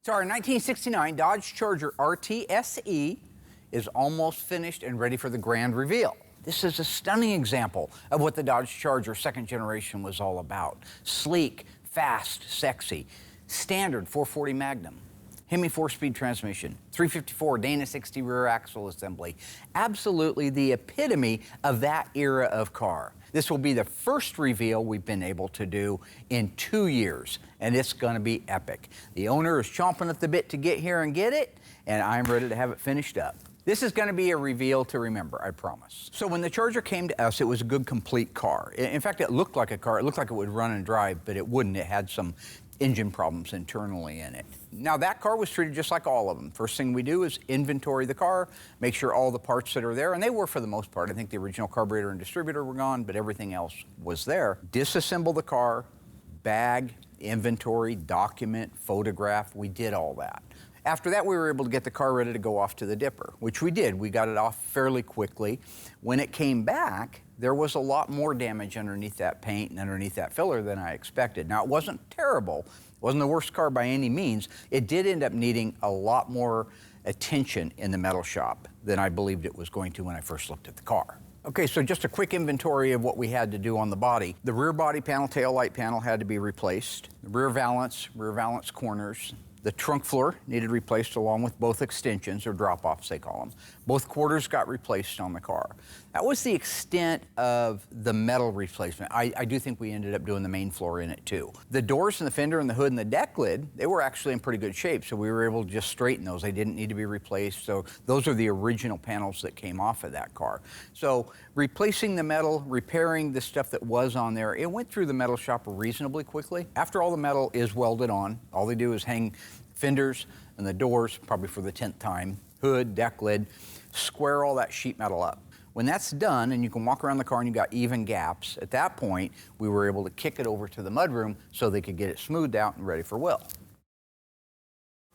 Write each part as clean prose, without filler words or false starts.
So our 1969 Dodge Charger RT SE is almost finished and ready for the grand reveal. This is a stunning example of what the Dodge Charger second generation was all about. Sleek, fast, sexy, standard 440 Magnum, Hemi 4-speed transmission, 354 Dana 60 rear axle assembly. Absolutely the epitome of that era of car. This will be the first reveal we've been able to do in 2 years, and it's gonna be epic. The owner is chomping at the bit to get here and get it, and I'm ready to have it finished up. This is gonna be a reveal to remember, I promise. So when the Charger came to us, it was a good, complete car. In fact, it looked like a car. It looked like it would run and drive, but it wouldn't. It had some engine problems internally in it. Now that car was treated just like all of them. First thing we do is inventory the car, make sure all the parts that are there, and they were for the most part. I think the original carburetor and distributor were gone, but everything else was there. Disassemble the car, bag, inventory, document, photograph, we did all that. After that, we were able to get the car ready to go off to the dipper, which we did. We got it off fairly quickly. When it came back, there was a lot more damage underneath that paint and underneath that filler than I expected. Now, it wasn't terrible. It wasn't the worst car by any means. It did end up needing a lot more attention in the metal shop than I believed it was going to when I first looked at the car. Okay, so just a quick inventory of what we had to do on the body. The rear body panel, tail light panel had to be replaced. The rear valance corners. The trunk floor needed replaced along with both extensions, or drop-offs they call them. Both quarters got replaced on the car. That was the extent of the metal replacement. I do think we ended up doing the main floor in it too. The doors and the fender and the hood and the deck lid, they were actually in pretty good shape, so we were able to just straighten those. They didn't need to be replaced, so those are the original panels that came off of that car. So replacing the metal, repairing the stuff that was on there, it went through the metal shop reasonably quickly. After all the metal is welded on, all they do is hang fenders and the doors, probably for the 10th time, hood, deck lid, square all that sheet metal up. When that's done and you can walk around the car and you got even gaps, at that point, we were able to kick it over to the mudroom so they could get it smoothed out and ready for Will.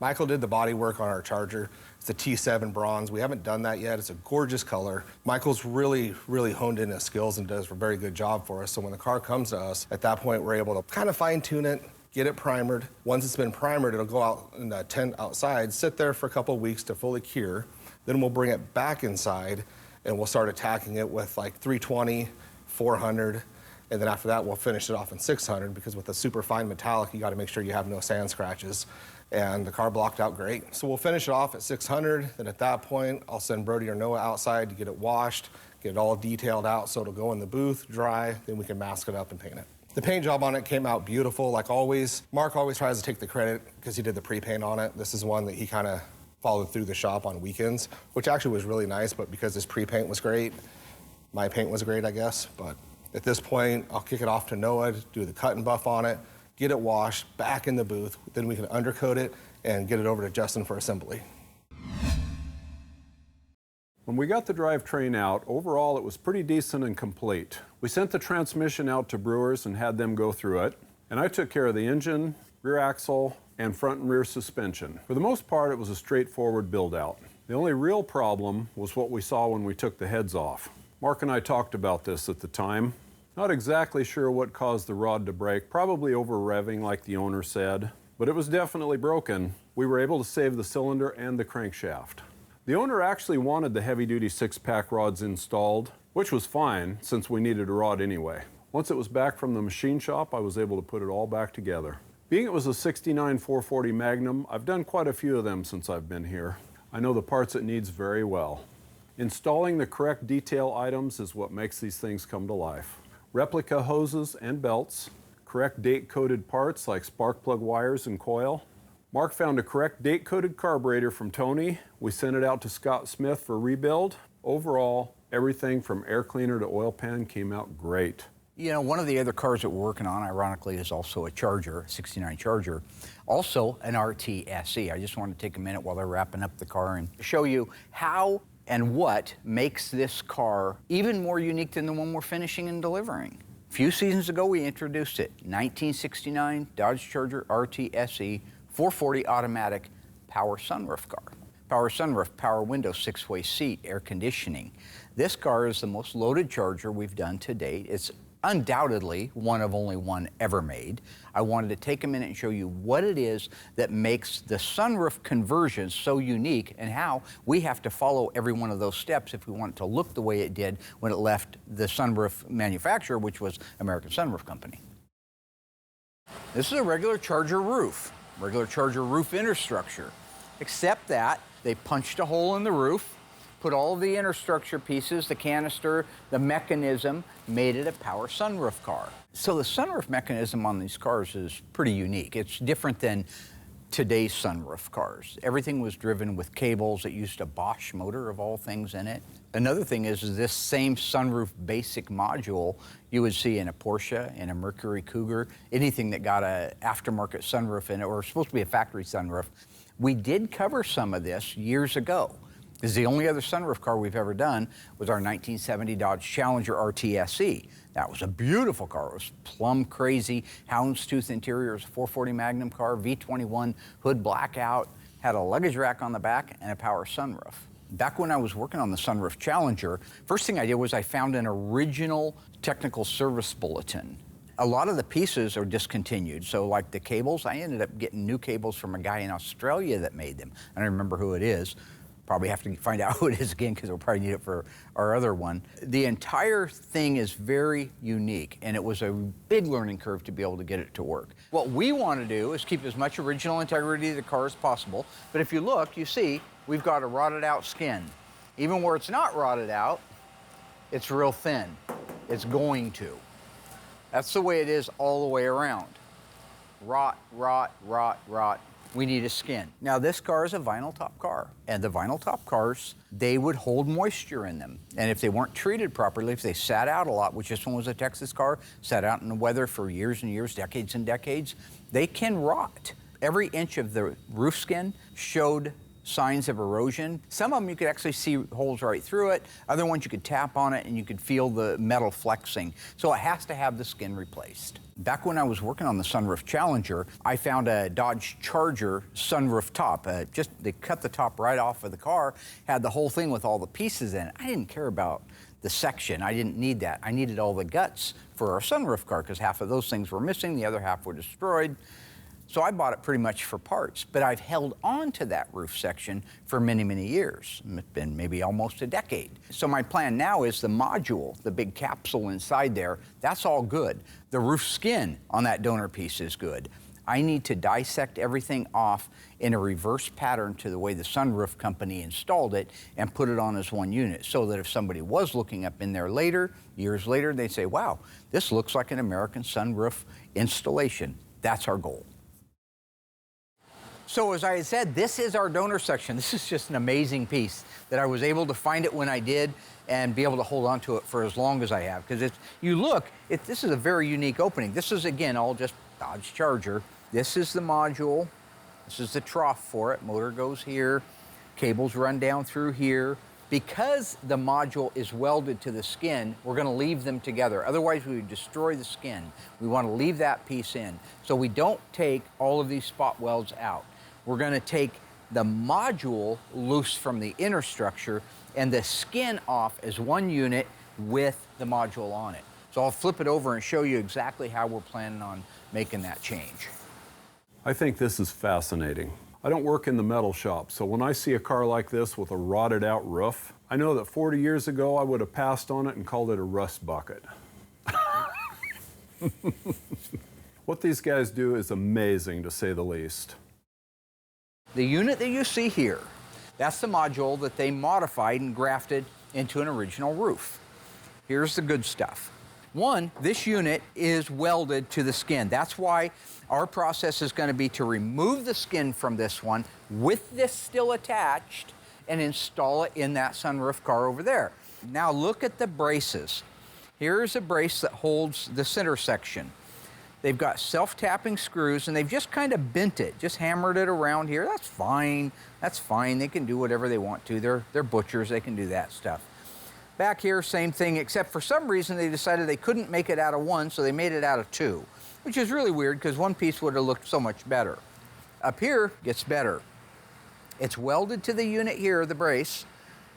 Michael did the body work on our Charger. It's a T7 bronze. We haven't done that yet. It's a gorgeous color. Michael's really honed in his skills and does a very good job for us. So when the car comes to us, at that point, we're able to kind of fine tune it, get it primered. Once it's been primered, it'll go out in the tent outside, sit there for a couple of weeks to fully cure. Then we'll bring it back inside and we'll start attacking it with like 320, 400, and then after that we'll finish it off in 600, because with a super fine metallic, you gotta make sure you have no sand scratches. And the car blocked out great. So we'll finish it off at 600, then at that point, I'll send Brody or Noah outside to get it washed, get it all detailed out so it'll go in the booth, dry, then we can mask it up and paint it. The paint job on it came out beautiful, like always. Mark always tries to take the credit because he did the pre-paint on it. This is one that he kind of followed through the shop on weekends, which actually was really nice, but because his pre-paint was great, my paint was great, I guess. But at this point, I'll kick it off to Noah, do the cut and buff on it, get it washed, back in the booth, then we can undercoat it and get it over to Justin for assembly. When we got the drivetrain out, overall it was pretty decent and complete. We sent the transmission out to Brewers and had them go through it, and I took care of the engine, rear axle, and front and rear suspension. For the most part, it was a straightforward build-out. The only real problem was what we saw when we took the heads off. Mark and I talked about this at the time. Not exactly sure what caused the rod to break, probably over-revving like the owner said, but it was definitely broken. We were able to save the cylinder and the crankshaft. The owner actually wanted the heavy-duty 6-pack rods installed, which was fine since we needed a rod anyway. Once it was back from the machine shop, I was able to put it all back together. Being it was a 69 440 Magnum, I've done quite a few of them since I've been here. I know the parts it needs very well. Installing the correct detail items is what makes these things come to life. Replica hoses and belts, correct date-coded parts like spark plug wires and coil. Mark found a correct date-coded carburetor from Tony. We sent it out to Scott Smith for rebuild. Overall, everything from air cleaner to oil pan came out great. You know, one of the other cars that we're working on, ironically, is also a Charger, a 69 Charger, also an RT SE. I just wanted to take a minute while they're wrapping up the car and show you how and what makes this car even more unique than the one we're finishing and delivering. A few seasons ago, we introduced it, 1969 Dodge Charger RT SE 440 automatic power sunroof car. Power sunroof, power window, 6-way seat, air conditioning. This car is the most loaded Charger we've done to date. It's undoubtedly one of only one ever made. I wanted to take a minute and show you what it is that makes the sunroof conversion so unique and how we have to follow every one of those steps if we want it to look the way it did when it left the sunroof manufacturer, which was American Sunroof Company. This is a regular Charger roof interstructure, except that they punched a hole in the roof, put all of the interstructure pieces, the canister, the mechanism, made it a power sunroof car. So the sunroof mechanism on these cars is pretty unique. It's different than today's sunroof cars. Everything was driven with cables. It used a Bosch motor of all things in it. Another thing is this same sunroof basic module you would see in a Porsche, in a Mercury Cougar, anything that got an aftermarket sunroof in it, or supposed to be a factory sunroof. We did cover some of this years ago. This is the only other sunroof car we've ever done was our 1970 Dodge Challenger RTSE. That was a beautiful car. It was plum crazy, houndstooth interior. It was a 440 Magnum car, V21, hood blackout, had a luggage rack on the back and a power sunroof. Back when I was working on the Sunroof Challenger, first thing I did was I found an original technical service bulletin. A lot of the pieces are discontinued. So like the cables, I ended up getting new cables from a guy in Australia that made them. I don't remember who it is. Probably have to find out who it is again because we'll probably need it for our other one. The entire thing is very unique, and it was a big learning curve to be able to get it to work. What we want to do is keep as much original integrity of the car as possible, but if you look, you see we've got a rotted out skin. Even where it's not rotted out, it's real thin. It's going to. That's the way it is all the way around. Rot, rot, rot, rot. We need a skin. Now this car is a vinyl top car, and the vinyl top cars, they would hold moisture in them. And if they weren't treated properly, if they sat out a lot, which this one was a Texas car, sat out in the weather for years and years, decades and decades, they can rot. Every inch of the roof skin showed signs of erosion. Some of them you could actually see holes right through it. Other ones you could tap on it and you could feel the metal flexing. So it has to have the skin replaced. Back when I was working on the Sunroof Challenger, I found a Dodge Charger sunroof top. They cut the top right off of the car, had the whole thing with all the pieces in it. I didn't care about the section. I didn't need that. I needed all the guts for our sunroof car because half of those things were missing, the other half were destroyed. So I bought it pretty much for parts, but I've held on to that roof section for many, many years. It's been maybe almost a decade. So my plan now is the module, the big capsule inside there, that's all good. The roof skin on that donor piece is good. I need to dissect everything off in a reverse pattern to the way the Sunroof Company installed it and put it on as one unit so that if somebody was looking up in there later, years later, they'd say, wow, this looks like an American Sunroof installation. That's our goal. So as I said, this is our donor section. This is just an amazing piece that I was able to find it when I did and be able to hold on to it for as long as I have. Because this is a very unique opening. This is, again, all just Dodge Charger. This is the module. This is the trough for it. Motor goes here. Cables run down through here. Because the module is welded to the skin, we're going to leave them together. Otherwise, we would destroy the skin. We want to leave that piece in. So we don't take all of these spot welds out. We're going to take the module loose from the inner structure and the skin off as one unit with the module on it. So I'll flip it over and show you exactly how we're planning on making that change. I think this is fascinating. I don't work in the metal shop, so when I see a car like this with a rotted out roof, I know that 40 years ago I would have passed on it and called it a rust bucket. What these guys do is amazing, to say the least. The unit that you see here, that's the module that they modified and grafted into an original roof. Here's the good stuff. One, this unit is welded to the skin. That's why our process is going to be to remove the skin from this one with this still attached and install it in that sunroof car over there. Now look at the braces. Here's a brace that holds the center section. They've got self-tapping screws, and they've just kind of bent it, just hammered it around here. That's fine. That's fine. They can do whatever they want to. They're butchers. They can do that stuff. Back here, same thing, except for some reason they decided they couldn't make it out of one, so they made it out of two, which is really weird because one piece would have looked so much better. Up here, gets better. It's welded to the unit here, the brace.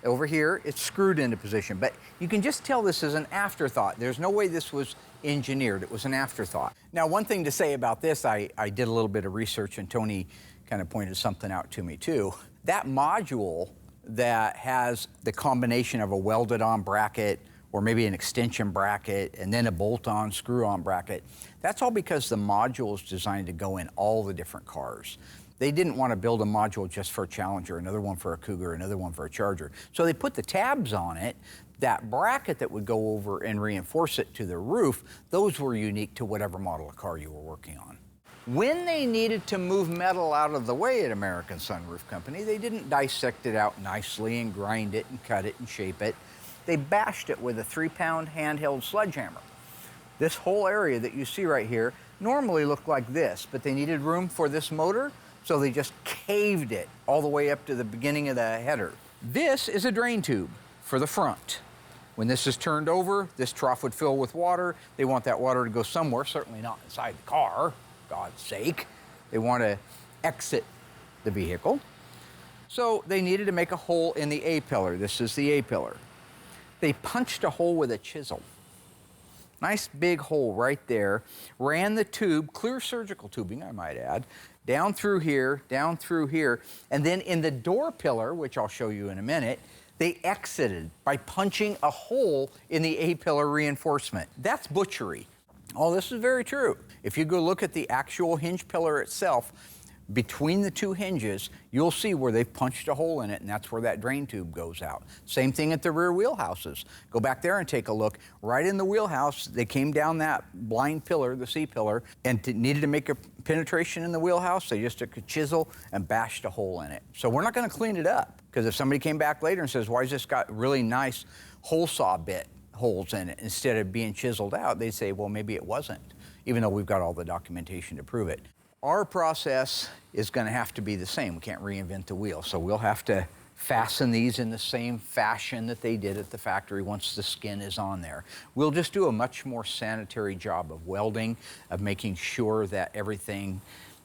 Over here, it's screwed into position, but you can just tell this is an afterthought. There's no way this was engineered. It was an afterthought. Now, one thing to say about this, I did a little bit of research, and Tony kind of pointed something out to me too. That module that has the combination of a welded-on bracket or maybe an extension bracket and then a bolt-on, screw-on bracket, that's all because the module is designed to go in all the different cars. They didn't want to build a module just for a Challenger, another one for a Cougar, another one for a Charger. So they put the tabs on it. That bracket that would go over and reinforce it to the roof, those were unique to whatever model of car you were working on. When they needed to move metal out of the way at American Sunroof Company, they didn't dissect it out nicely and grind it and cut it and shape it. They bashed it with a 3-pound handheld sledgehammer. This whole area that you see right here normally looked like this, but they needed room for this motor, so they just caved it all the way up to the beginning of the header. This is a drain tube for the front. When this is turned over, this trough would fill with water. They want that water to go somewhere, certainly not inside the car, God's sake. They want to exit the vehicle. So they needed to make a hole in the A-pillar. This is the A-pillar. They punched a hole with a chisel. Nice big hole right there. Ran the tube, clear surgical tubing, I might add, down through here, and then in the door pillar, which I'll show you in a minute, they exited by punching a hole in the A-pillar reinforcement. That's butchery. All this is very true. If you go look at the actual hinge pillar itself, between the two hinges, you'll see where they've punched a hole in it, and that's where that drain tube goes out. Same thing at the rear wheelhouses. Go back there and take a look. Right in the wheelhouse, they came down that blind pillar, the C-pillar, and needed to make a penetration in the wheelhouse. They just took a chisel and bashed a hole in it. So we're not going to clean it up, because if somebody came back later and says, why has this got really nice hole saw bit holes in it instead of being chiseled out, they'd say, well, maybe it wasn't, even though we've got all the documentation to prove it. Our process is going to have to be the same. We can't reinvent the wheel, so we'll have to fasten these in the same fashion that they did at the factory once the skin is on there. We'll just do a much more sanitary job of welding, of making sure that everything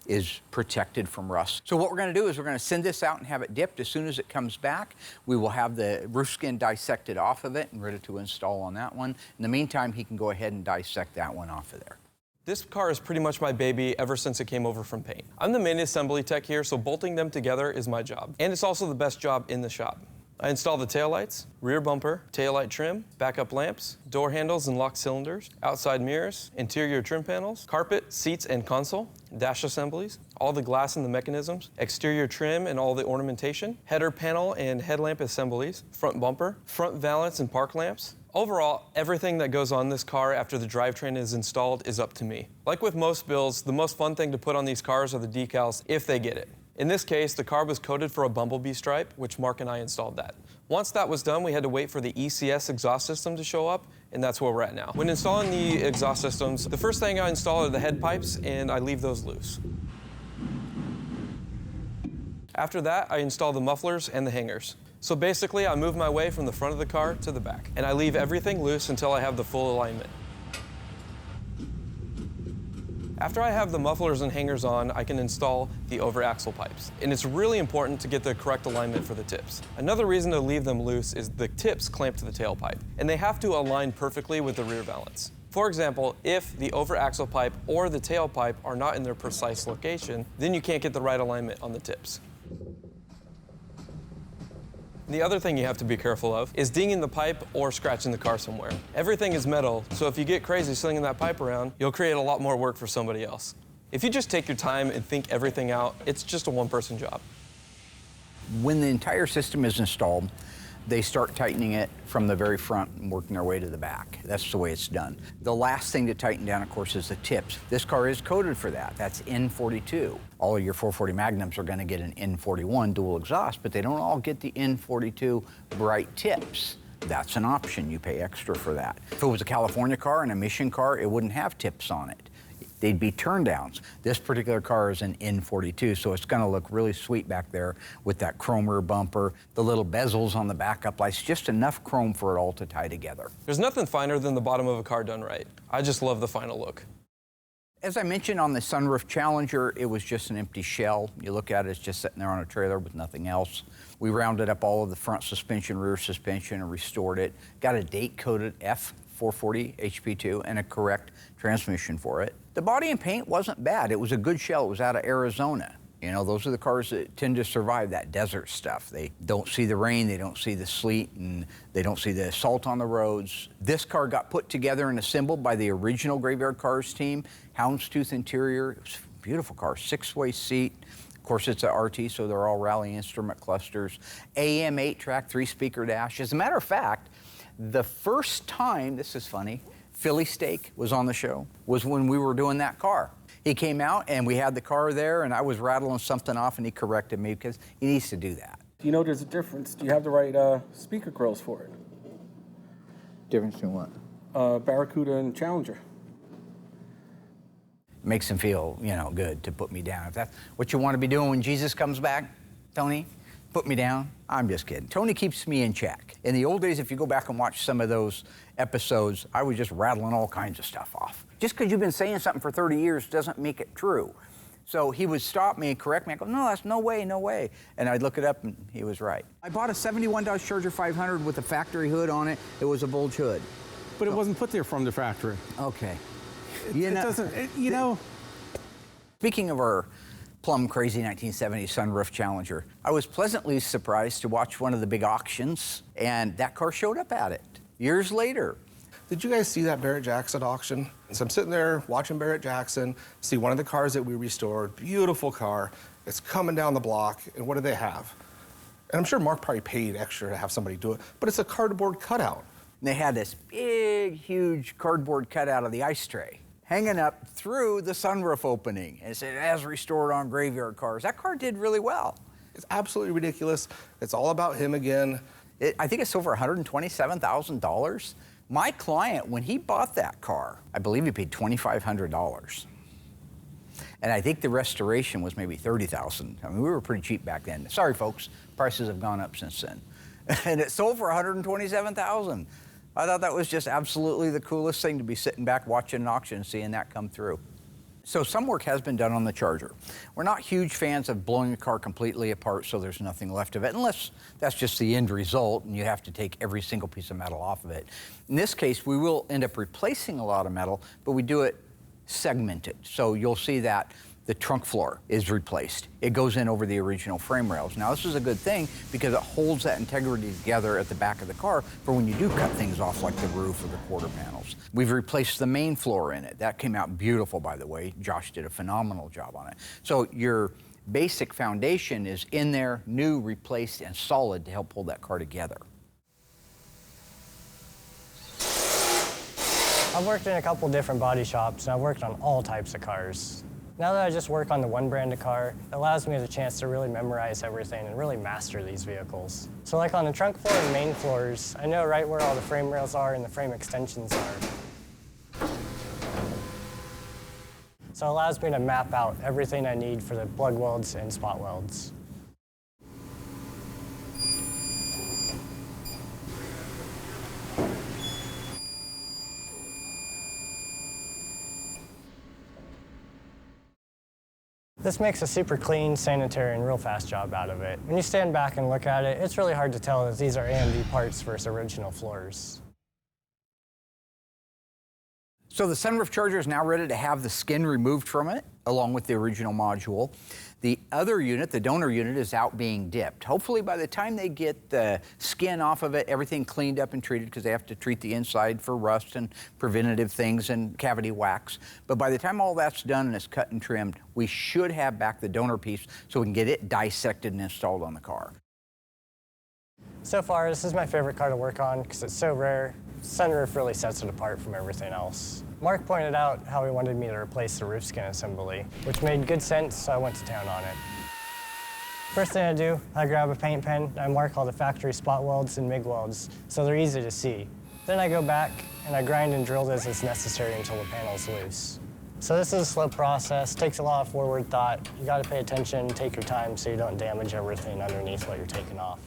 is protected from rust. So what we're going to do is we're going to send this out and have it dipped. As soon as it comes back, we will have the roof skin dissected off of it and ready to install on that one. In the meantime, he can go ahead and dissect that one off of there. This car is pretty much my baby ever since it came over from paint. I'm the main assembly tech here, so bolting them together is my job. And it's also the best job in the shop. I install the taillights, rear bumper, taillight trim, backup lamps, door handles and lock cylinders, outside mirrors, interior trim panels, carpet, seats and console, dash assemblies, all the glass and the mechanisms, exterior trim and all the ornamentation, header panel and headlamp assemblies, front bumper, front valance and park lamps. Overall, everything that goes on this car after the drivetrain is installed is up to me. Like with most builds, the most fun thing to put on these cars are the decals, if they get it. In this case, the car was coated for a bumblebee stripe, which Mark and I installed that. Once that was done, we had to wait for the ECS exhaust system to show up, and that's where we're at now. When installing the exhaust systems, the first thing I install are the head pipes, and I leave those loose. After that, I install the mufflers and the hangers. So basically, I move my way from the front of the car to the back, and I leave everything loose until I have the full alignment. After I have the mufflers and hangers on, I can install the over-axle pipes. And it's really important to get the correct alignment for the tips. Another reason to leave them loose is the tips clamp to the tailpipe, and they have to align perfectly with the rear valance. For example, if the over-axle pipe or the tailpipe are not in their precise location, then you can't get the right alignment on the tips. The other thing you have to be careful of is dinging the pipe or scratching the car somewhere. Everything is metal, so if you get crazy slinging that pipe around, you'll create a lot more work for somebody else. If you just take your time and think everything out, it's just a one-person job. When the entire system is installed, they start tightening it from the very front and working their way to the back. That's the way it's done. The last thing to tighten down, of course, is the tips. This car is coded for that. That's N42. All of your 440 Magnums are going to get an N41 dual exhaust, but they don't all get the N42 bright tips. That's an option. You pay extra for that. If it was a California car and a Mission car, it wouldn't have tips on it. They'd be turn downs. This particular car is an N42, so it's going to look really sweet back there with that chrome rear bumper, the little bezels on the backup lights, just enough chrome for it all to tie together. There's nothing finer than the bottom of a car done right. I just love the final look. As I mentioned on the Sunroof Challenger, it was just an empty shell. You look at it, it's just sitting there on a trailer with nothing else. We rounded up all of the front suspension, rear suspension, and restored it. Got a date-coded F440 HP2 and a correct transmission for it. The body and paint wasn't bad. It was a good shell. It was out of Arizona. You know, those are the cars that tend to survive that desert stuff. They don't see the rain, they don't see the sleet, and they don't see the salt on the roads. This car got put together and assembled by the original Graveyard Carz team. Houndstooth interior, it was a beautiful car, 6-way seat. Of course, it's a RT, so they're all Rally instrument clusters. AM 8-track, 3-speaker dash. As a matter of fact, the first time, this is funny, Philly Steak was on the show, was when we were doing that car. He came out and we had the car there and I was rattling something off and he corrected me because he needs to do that. You know there's a difference. Do you have the right speaker grills for it? Difference in what? Barracuda and Challenger. Makes him feel, you know, good to put me down. If that's what you want to be doing when Jesus comes back, Tony, put me down. I'm just kidding. Tony keeps me in check. In the old days, if you go back and watch some of those episodes, I was just rattling all kinds of stuff off. Just because you've been saying something for 30 years doesn't make it true. So he would stop me and correct me. I go, no, that's no way, no way. And I'd look it up and he was right. I bought a 71 Dodge Charger 500 with a factory hood on it. It was a bulge hood. But it wasn't put there from the factory. Okay. You know. Speaking of our plum crazy 1970 Sunroof Challenger, I was pleasantly surprised to watch one of the big auctions and that car showed up at it years later. Did you guys see that Barrett Jackson auction? So I'm sitting there watching Barrett Jackson, see one of the cars that we restored, beautiful car. It's coming down the block, and what do they have? And I'm sure Mark probably paid extra to have somebody do it, but it's a cardboard cutout. And they had this big, huge cardboard cutout of the ice tray hanging up through the sunroof opening. And it said, as restored on Graveyard Carz. That car did really well. It's absolutely ridiculous. It's all about him again. I think it's over $127,000. My client, when he bought that car, I believe he paid $2,500. And I think the restoration was maybe $30,000. I mean, we were pretty cheap back then. Sorry, folks, prices have gone up since then. And it sold for $127,000. I thought that was just absolutely the coolest thing to be sitting back watching an auction and seeing that come through. So some work has been done on the Charger. We're not huge fans of blowing a car completely apart so there's nothing left of it, unless that's just the end result and you have to take every single piece of metal off of it. In this case, we will end up replacing a lot of metal, but we do it segmented. So you'll see that the trunk floor is replaced. It goes in over the original frame rails. Now this is a good thing because it holds that integrity together at the back of the car for when you do cut things off like the roof or the quarter panels. We've replaced the main floor in it. That came out beautiful, by the way. Josh did a phenomenal job on it. So your basic foundation is in there, new, replaced, and solid to help hold that car together. I've worked in a couple different body shops and I've worked on all types of cars. Now that I just work on the one brand of car, it allows me the chance to really memorize everything and really master these vehicles. So like on the trunk floor and main floors, I know right where all the frame rails are and the frame extensions are. So it allows me to map out everything I need for the plug welds and spot welds. This makes a super clean, sanitary, and real fast job out of it. When you stand back and look at it, it's really hard to tell that these are AMV parts versus original floors. So the Sunroof Charger is now ready to have the skin removed from it, along with the original module. The other unit, the donor unit, is out being dipped. Hopefully by the time they get the skin off of it, everything cleaned up and treated, because they have to treat the inside for rust and preventative things and cavity wax. But by the time all that's done and it's cut and trimmed, we should have back the donor piece so we can get it dissected and installed on the car. So far, this is my favorite car to work on because it's so rare. Sunroof really sets it apart from everything else. Mark pointed out how he wanted me to replace the roof skin assembly, which made good sense, so I went to town on it. First thing I do, I grab a paint pen, and I mark all the factory spot welds and MIG welds, so they're easy to see. Then I go back, and I grind and drill this as necessary until the panel's loose. So this is a slow process, takes a lot of forward thought. You gotta pay attention, take your time so you don't damage everything underneath what you're taking off.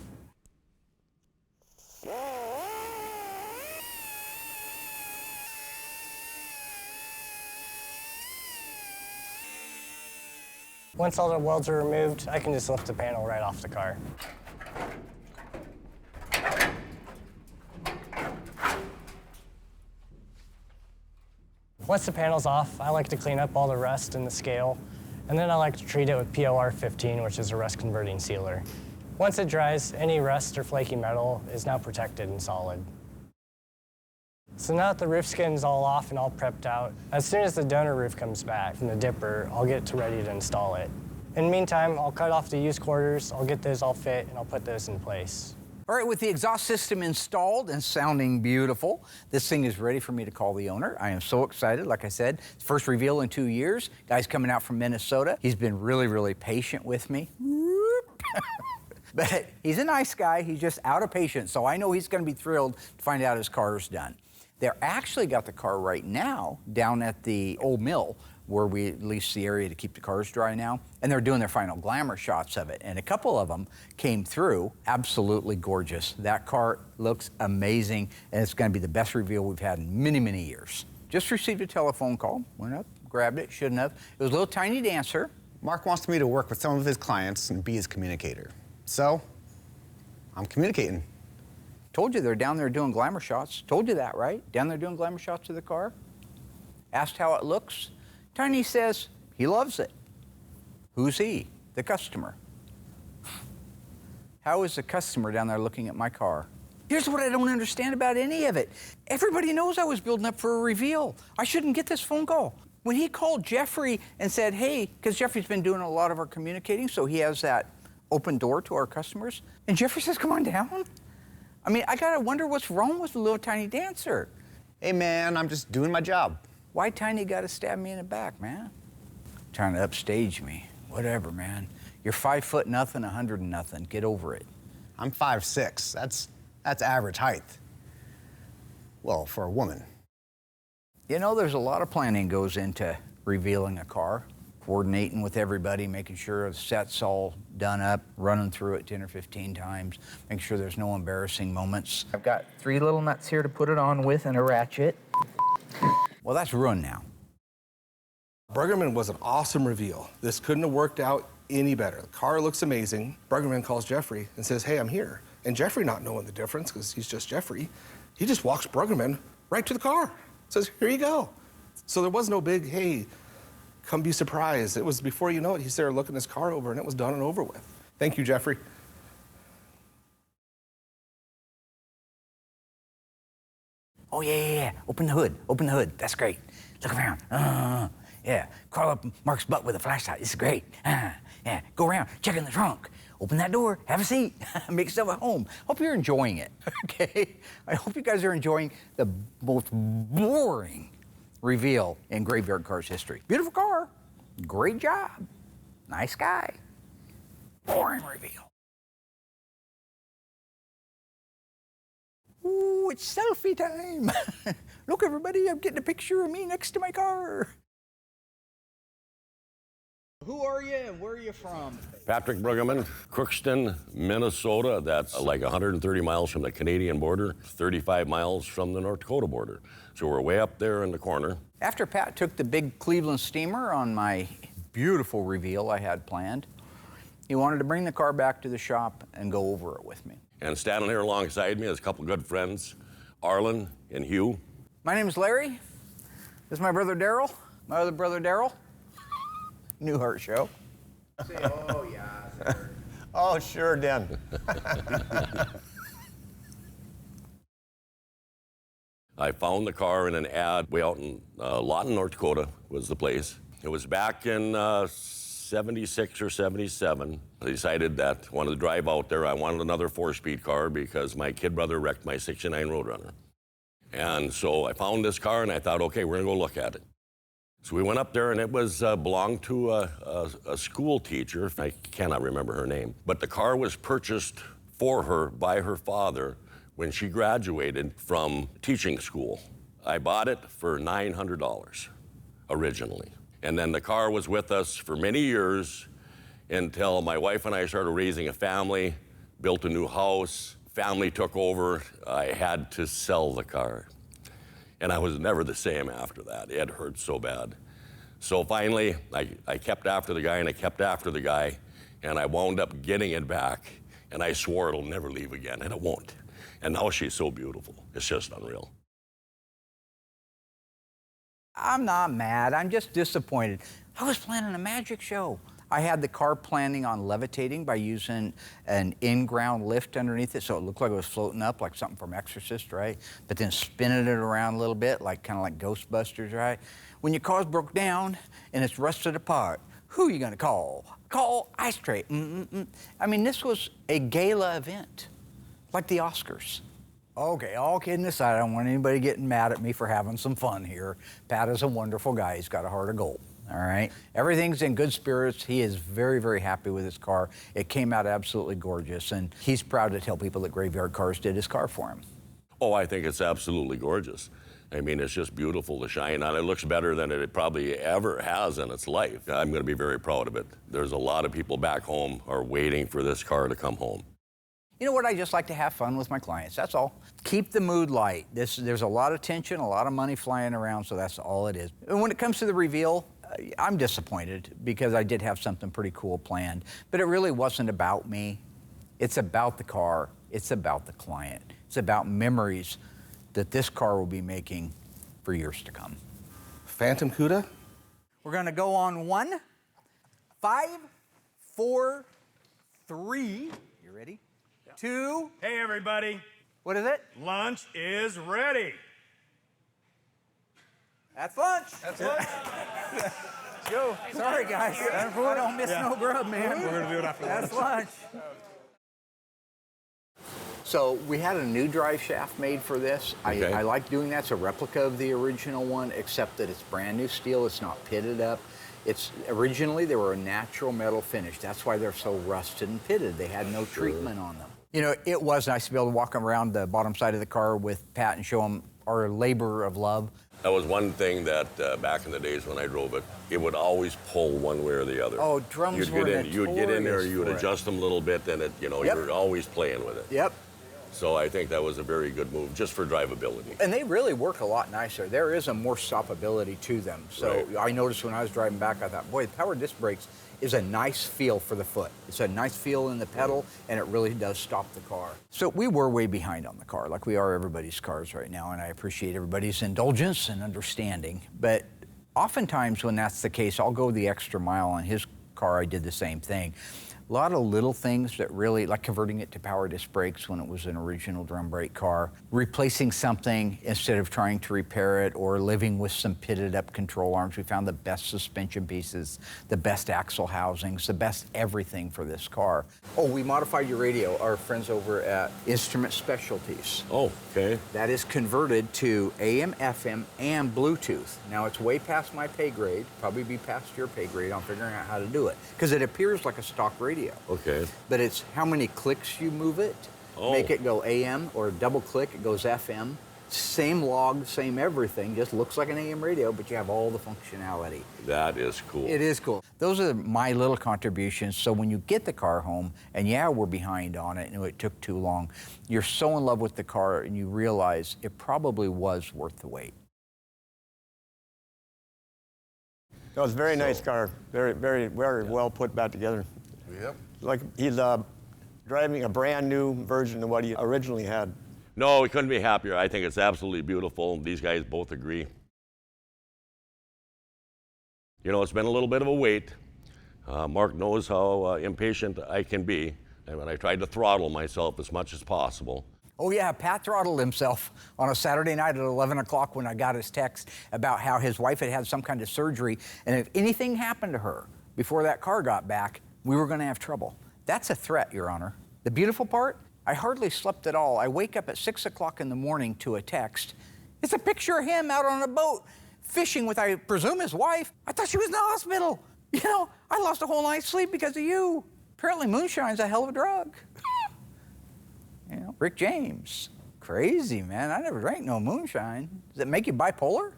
Once all the welds are removed, I can just lift the panel right off the car. Once the panel's off, I like to clean up all the rust in the scale, and then I like to treat it with POR 15, which is a rust converting sealer. Once it dries, any rust or flaky metal is now protected and solid. So now that the roof skin's all off and all prepped out, as soon as the donor roof comes back from the dipper, I'll get to ready to install it. In the meantime, I'll cut off the used quarters, I'll get those all fit, and I'll put those in place. All right, with the exhaust system installed and sounding beautiful, this thing is ready for me to call the owner. I am so excited. Like I said, first reveal in 2 years. Guy's coming out from Minnesota. He's been really, really patient with me. But he's a nice guy. He's just out of patience. So I know he's going to be thrilled to find out his car is done. They're actually got the car right now down at the old mill where we lease the area to keep the cars dry now. And they're doing their final glamour shots of it. And a couple of them came through absolutely gorgeous. That car looks amazing, and it's going to be the best reveal we've had in many, many years. Just received a telephone call, went up, grabbed it, shouldn't have. It was a little tiny dancer. Mark wants me to work with some of his clients and be his communicator. So, I'm communicating. Told you they're down there doing glamour shots. Told you that, right? Down there doing glamour shots of the car. Asked how it looks. Tiny says he loves it. Who's he? The customer. How is the customer down there looking at my car? Here's what I don't understand about any of it. Everybody knows I was building up for a reveal. I shouldn't get this phone call. When he called Jeffrey and said, hey, because Jeffrey's been doing a lot of our communicating, so he has that open door to our customers. And Jeffrey says, come on down. I mean, I gotta wonder what's wrong with the little tiny dancer. Hey man, I'm just doing my job. Why Tiny gotta stab me in the back, man? Trying to upstage me. Whatever, man. You're 5 foot nothing, 100 and nothing. Get over it. I'm 5'6". That's average height. Well, for a woman. You know, there's a lot of planning goes into revealing a car. Coordinating with everybody, making sure the set's all done up, running through it 10 or 15 times, making sure there's no embarrassing moments. I've got 3 little nuts here to put it on with and a ratchet. Well, that's ruined now. Bruggerman was an awesome reveal. This couldn't have worked out any better. The car looks amazing. Bruggerman calls Jeffrey and says, hey, I'm here. And Jeffrey, not knowing the difference, because he's just Jeffrey, he just walks Bruggerman right to the car. Says, here you go. So there was no big, hey, come be surprised. It was before you know it, he's there looking his car over, and it was done and over with. Thank you, Jeffrey. Oh, yeah. Open the hood. That's great. Look around. Yeah. Crawl up Mark's butt with a flashlight. This is great. Yeah. Go around. Check in the trunk. Open that door. Have a seat. Make yourself at home. Hope you're enjoying it, okay? I hope you guys are enjoying the most boring reveal in Graveyard Carz history. Beautiful car. Great job. Nice guy. Boring reveal. Ooh, it's selfie time. Look, everybody, I'm getting a picture of me next to my car. Who are you and where are you from? Patrick Bruggerman, Crookston, Minnesota. That's like 130 miles from the Canadian border, 35 miles from the North Dakota border. So we're way up there in the corner. After Pat took the big Cleveland steamer on my beautiful reveal I had planned, he wanted to bring the car back to the shop and go over it with me. And standing here alongside me is a couple good friends, Arlen and Hugh. My name is Larry. This is my brother Daryl. My other brother Daryl. Newhart Show. Say, oh, yeah, sir. Oh, sure, Dan. I found the car in an ad way out in Lawton, North Dakota was the place. It was back in 76 or 77. I decided that I wanted to drive out there. I wanted another 4-speed car because my kid brother wrecked my 69 Roadrunner. And so I found this car and I thought, okay, we're gonna go look at it. So we went up there and it was belonged to a school teacher. I cannot remember her name. But the car was purchased for her by her father when she graduated from teaching school. I bought it for $900 originally. And then the car was with us for many years until my wife and I started raising a family, built a new house, family took over. I had to sell the car. And I was never the same after that. It hurt so bad. So finally, I kept after the guy and I kept after the guy, and I wound up getting it back, and I swore it'll never leave again, and it won't. And now she's so beautiful. It's just unreal. I'm not mad, I'm just disappointed. I was planning a magic show. I had the car planning on levitating by using an in-ground lift underneath it, so it looked like it was floating up like something from Exorcist, right? But then spinning it around a little bit, like kind of like Ghostbusters, right? When your car's broke down and it's rusted apart, who are you gonna call? Call Ice Tray. I mean, this was a gala event, like the Oscars. Okay, all kidding aside, I don't want anybody getting mad at me for having some fun here. Pat is a wonderful guy. He's got a heart of gold, all right? Everything's in good spirits. He is very, very happy with his car. It came out absolutely gorgeous, and he's proud to tell people that Graveyard Cars did his car for him. Oh, I think it's absolutely gorgeous. I mean, it's just beautiful to shine on. It looks better than it probably ever has in its life. I'm going to be very proud of it. There's a lot of people back home are waiting for this car to come home. You know what? I just like to have fun with my clients, that's all. Keep the mood light. There's a lot of tension, a lot of money flying around, so that's all it is. And when it comes to the reveal, I'm disappointed because I did have something pretty cool planned, but it really wasn't about me. It's about the car, it's about the client. It's about memories that this car will be making for years to come. Phantom Cuda? We're gonna go on 1, 5, 4, 3. You ready? 2. Hey, everybody. What is it? Lunch is ready. That's lunch. That's lunch. Let's go. Sorry, guys. I don't miss no grub, man. We're going to do it after That's lunch. So we had a new drive shaft made for this. Okay. I like doing that. It's a replica of the original one, except that it's brand new steel. It's not pitted up. Originally, they were a natural metal finish. That's why they're so rusted and pitted. They had no treatment on them. You know, it was nice to be able to walk around the bottom side of the car with Pat and show him our labor of love. That was one thing that back in the days when I drove it, it would always pull one way or the other. Oh, drums were notorious You'd get in there, you would for it. adjust them a little bit, and you were always playing with it. Yep. So I think that was a very good move, just for drivability. And they really work a lot nicer. There is a more stoppability to them. So Right. I noticed when I was driving back, I thought, boy, the power disc brakes is a nice feel for the foot. It's a nice feel in the pedal, and it really does stop the car. So we were way behind on the car, like we are everybody's cars right now, and I appreciate everybody's indulgence and understanding. But oftentimes when that's the case, I'll go the extra mile. On his car, I did the same thing. A lot of little things that really, like converting it to power disc brakes when it was an original drum brake car, replacing something instead of trying to repair it, or living with some pitted up control arms. We found the best suspension pieces, the best axle housings, the best everything for this car. Oh, we modified your radio, our friends over at Instrument Specialties. Oh, okay. That is converted to AM, FM, and Bluetooth. Now it's way past my pay grade, probably be past your pay grade on figuring out how to do it, because it appears like a stock radio. Okay. But it's how many clicks you move it, make it go AM, or double click, it goes FM. Same log, same everything, just looks like an AM radio, but you have all the functionality. That is cool. It is cool. Those are my little contributions. So when you get the car home, and yeah, we're behind on it, and it took too long, you're so in love with the car, and you realize it probably was worth the wait. It was a very nice car. Very, very, very well put back together. Yep. Like he's driving a brand new version of what he originally had. No, we couldn't be happier. I think it's absolutely beautiful. These guys both agree. You know, it's been a little bit of a wait. Mark knows how impatient I can be, and when I tried to throttle myself as much as possible. Oh yeah, Pat throttled himself on a Saturday night at 11 o'clock when I got his text about how his wife had some kind of surgery, and if anything happened to her before that car got back, we were gonna have trouble. That's a threat, Your Honor. The beautiful part, I hardly slept at all. I wake up at 6 o'clock in the morning to a text. It's a picture of him out on a boat, fishing with, I presume, his wife. I thought she was in the hospital. You know, I lost a whole night's sleep because of you. Apparently moonshine's a hell of a drug. You know, Rick James, crazy, man. I never drank no moonshine. Does it make you bipolar?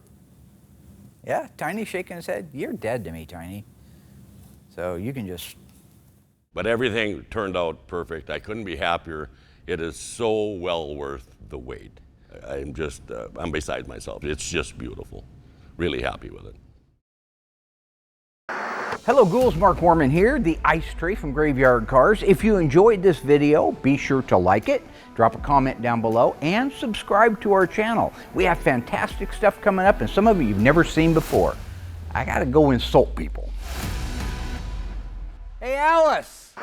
Yeah, Tiny shaking his head. You're dead to me, Tiny. So you can just... But everything turned out perfect. I couldn't be happier. It is so well worth the wait. I'm beside myself. It's just beautiful. Really happy with it. Hello ghouls, Mark Warman here, the Ice Tree from Graveyard Carz. If you enjoyed this video, be sure to like it, drop a comment down below, and subscribe to our channel. We have fantastic stuff coming up, and some of it you've never seen before. I gotta go insult people. Hey Alice!